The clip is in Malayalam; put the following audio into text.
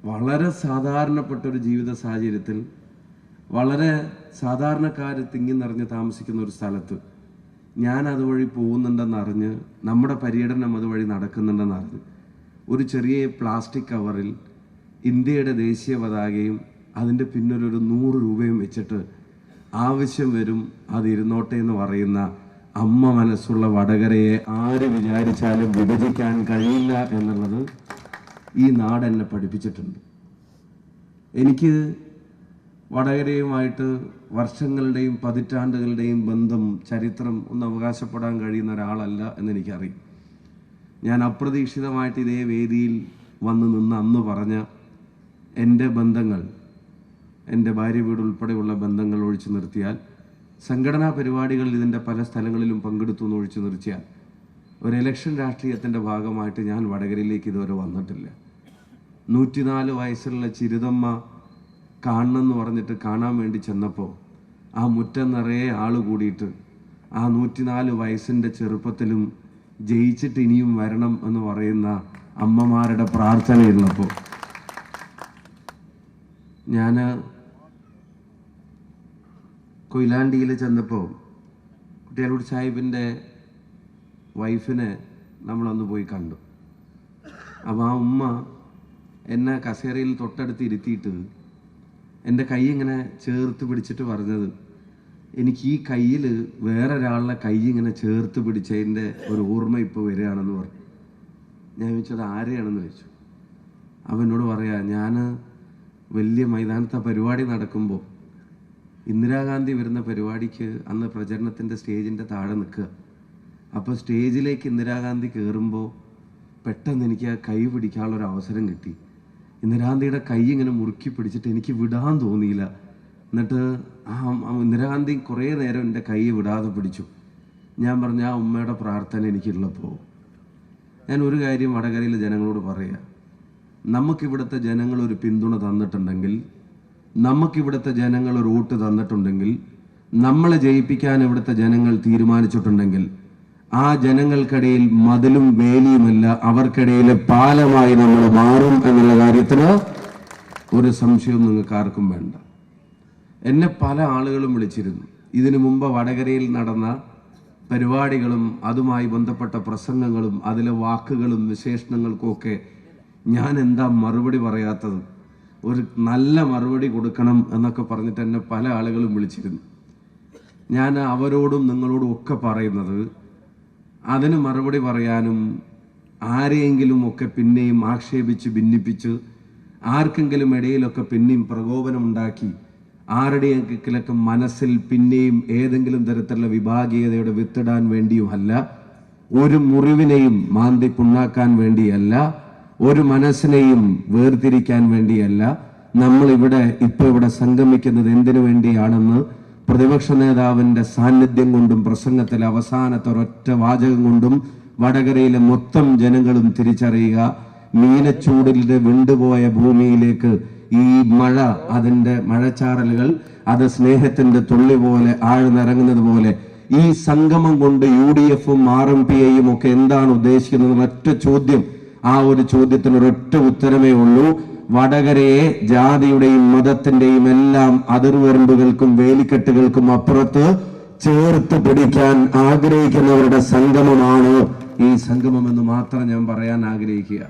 വളരെ സാധാരണപ്പെട്ട ഒരു ജീവിത സാഹചര്യത്തിൽ വളരെ സാധാരണക്കാർ തിങ്ങി നിറഞ്ഞ് താമസിക്കുന്ന ഒരു സ്ഥലത്ത് ഞാൻ അതുവഴി പോകുന്നുണ്ടെന്നറിഞ്ഞ് നമ്മുടെ പര്യടനം അതുവഴി നടക്കുന്നുണ്ടെന്നറിഞ്ഞ് ഒരു ചെറിയ പ്ലാസ്റ്റിക് കവറിൽ ഇന്ത്യയുടെ ദേശീയ പതാകയും അതിൻ്റെ പിന്നിലൊരു 100 രൂപയും വെച്ചിട്ട് ആവശ്യം വരും അത് ഇരുന്നോട്ടെ എന്ന് പറയുന്ന അമ്മ മനസ്സുള്ള വടകരയെ ആര് വിചാരിച്ചാലും വിഭജിക്കാൻ കഴിയില്ല എന്നുള്ളത് ഈ നാട് എന്നെ പഠിപ്പിച്ചിട്ടുണ്ട്. എനിക്ക് വടകരയുമായിട്ട് വർഷങ്ങളുടെയും പതിറ്റാണ്ടുകളുടെയും ബന്ധം ചരിത്രം ഒന്ന് അവകാശപ്പെടാൻ കഴിയുന്ന ഒരാളല്ല എന്നെനിക്കറിയാം. ഞാൻ അപ്രതീക്ഷിതമായിട്ട് ഇതേ വേദിയിൽ വന്ന് നിന്ന് അന്ന് പറഞ്ഞ എൻ്റെ ബന്ധങ്ങൾ, എൻ്റെ ഭാര്യ വീട് ഉൾപ്പെടെയുള്ള ബന്ധങ്ങൾ ഒഴിച്ചു നിർത്തിയാൽ, സംഘടനാ പരിപാടികളിൽ ഇതിൻ്റെ പല സ്ഥലങ്ങളിലും പങ്കെടുത്തു എന്ന് ഒഴിച്ചു നിർത്തിയാൽ, ഒരു ഇലക്ഷൻ രാഷ്ട്രീയത്തിൻ്റെ ഭാഗമായിട്ട് ഞാൻ വടകരയിലേക്ക് ഇതുവരെ വന്നിട്ടില്ല. 104 വയസ്സുള്ള ചിരുതമ്മ കാണണമെന്ന് പറഞ്ഞിട്ട് കാണാൻ വേണ്ടി ചെന്നപ്പോൾ ആ മുറ്റം നിറയെ ആൾ കൂടിയിട്ട് ആ 104 വയസ്സിൻ്റെ ചെറുപ്പത്തിലും ജയിച്ചിട്ട് ഇനിയും വരണം എന്ന് പറയുന്ന അമ്മമാരുടെ പ്രാർത്ഥനയുള്ളപ്പോൾ ഞാൻ കൊയിലാണ്ടിയിൽ ചെന്നപ്പോൾ കുട്ടിയാലൂർ സാഹിബിൻ്റെ വൈഫിനെ നമ്മളൊന്ന് പോയി കണ്ടു. അപ്പോൾ ആ ഉമ്മ എന്നെ കസേരയിൽ തൊട്ടടുത്ത് ഇരുത്തിയിട്ട് എൻ്റെ കൈ ഇങ്ങനെ ചേർത്ത് പിടിച്ചിട്ട് പറഞ്ഞത്, എനിക്ക് ഈ കയ്യിൽ വേറൊരാളുടെ കൈ ഇങ്ങനെ ചേർത്ത് പിടിച്ചതിൻ്റെ ഒരു ഓർമ്മ ഇപ്പോൾ വരികയാണെന്ന് പറഞ്ഞു. ഞാൻ ചോദിച്ചത് ആരെയാണെന്ന് ചോദിച്ചു. അവനോട് പറയാ, ഞാൻ വലിയ മൈതാനത്തെ പരിപാടി നടക്കുമ്പോൾ ഇന്ദിരാഗാന്ധി വരുന്ന പരിപാടിക്ക് അന്ന് പ്രചരണത്തിൻ്റെ സ്റ്റേജിൻ്റെ താഴെ നിൽക്കുക. അപ്പോൾ സ്റ്റേജിലേക്ക് ഇന്ദിരാഗാന്ധി കയറുമ്പോൾ പെട്ടെന്ന് എനിക്ക് ആ കൈ പിടിക്കാനുള്ളൊരു അവസരം കിട്ടി. ഇന്ദിരാഗാന്ധിയുടെ കൈ ഇങ്ങനെ മുറുക്കി പിടിച്ചിട്ട് എനിക്ക് വിടാൻ തോന്നിയില്ല. എന്നിട്ട് ആ ഇന്ദിരാഗാന്ധി കുറേ നേരം എൻ്റെ കൈ വിടാതെ പിടിച്ചു. ഞാൻ പറഞ്ഞ ആ ഉമ്മയുടെ പ്രാർത്ഥന എനിക്കുള്ളപ്പോൾ ഞാൻ ഒരു കാര്യം വടകരയിലെ ജനങ്ങളോട് പറയുക, നമുക്കിവിടുത്തെ ജനങ്ങൾ ഒരു പിന്തുണ തന്നിട്ടുണ്ടെങ്കിൽ, നമുക്കിവിടുത്തെ ജനങ്ങൾ ഒരു വോട്ട് തന്നിട്ടുണ്ടെങ്കിൽ, നമ്മളെ ജയിപ്പിക്കാൻ ഇവിടുത്തെ ജനങ്ങൾ തീരുമാനിച്ചിട്ടുണ്ടെങ്കിൽ, ആ ജനങ്ങൾക്കിടയിൽ മതിലും വേലിയുമല്ല, അവർക്കിടയിലെ പാലമായി നമ്മൾ മാറും എന്നുള്ള കാര്യത്തിന് ഒരു സംശയവും നിങ്ങൾക്ക് ആർക്കും വേണ്ട. എന്നെ പല ആളുകളും വിളിച്ചിരുന്നു. ഇതിനു മുമ്പ് വടകരയിൽ നടന്ന പരിപാടികളും അതുമായി ബന്ധപ്പെട്ട പ്രസംഗങ്ങളും അതിലെ വാക്കുകളും വിശേഷണങ്ങൾക്കുമൊക്കെ ഞാൻ എന്താ മറുപടി പറയാത്തത്, ഒരു നല്ല മറുപടി കൊടുക്കണം എന്നൊക്കെ പറഞ്ഞിട്ട് എന്നെ പല ആളുകളും വിളിച്ചിരുന്നു. ഞാൻ അവരോടും നിങ്ങളോടും ഒക്കെ പറയുന്നത്, അതിന് മറുപടി പറയാനും ആരെയെങ്കിലും ഒക്കെ പിന്നെയും ആക്ഷേപിച്ച് ഭിന്നിപ്പിച്ച് ആർക്കെങ്കിലും ഇടയിലൊക്കെ പിന്നെയും പ്രകോപനമുണ്ടാക്കി ആരുടെയെങ്കിലൊക്കെ മനസ്സിൽ പിന്നെയും ഏതെങ്കിലും തരത്തിലുള്ള വിഭാഗീയതയുടെ വിത്തിടാൻ വേണ്ടിയുമല്ല, ഒരു മുറിവിനെയും മാന്തി പുണ്ണാക്കാൻ വേണ്ടിയല്ല, ഒരു മനസ്സിനെയും വേർതിരിക്കാൻ വേണ്ടിയല്ല നമ്മൾ ഇവിടെ സംഗമിക്കുന്നത് എന്തിനു വേണ്ടിയാണെന്ന് പ്രതിപക്ഷ നേതാവിന്റെ സാന്നിധ്യം കൊണ്ടും പ്രസംഗത്തിൽ അവസാനത്തെ ഒരൊറ്റ വാചകം കൊണ്ടും വടകരയിലെ മൊത്തം ജനങ്ങളും തിരിച്ചറിയുക. മീനച്ചൂടിലെ വിണ്ടുപോയ ഭൂമിയിലേക്ക് ഈ മഴ, അതിന്റെ മഴച്ചാറലുകൾ, അത് സ്നേഹത്തിന്റെ തുള്ളി പോലെ ആഴ്ന്നിറങ്ങുന്നത് പോലെ ഈ സംഗമം കൊണ്ട് UDF-ഉം RMPയും ഒക്കെ എന്താണ് ഉദ്ദേശിക്കുന്നത് ഒറ്റ ചോദ്യം, ആ ഒരു ചോദ്യത്തിന് ഒരൊറ്റ ഉത്തരമേ ഉള്ളൂ. വടകരയെ ജാതിയുടെയും മതത്തിന്റെയും എല്ലാം അതിർവരമ്പുകൾക്കും വേലിക്കെട്ടുകൾക്കും അപ്പുറത്ത് ചേർത്ത് പിടിക്കാൻ ആഗ്രഹിക്കുന്നവരുടെ സംഗമമാണ് ഈ സംഗമം എന്ന് മാത്രം ഞാൻ പറയാൻ ആഗ്രഹിക്കുക.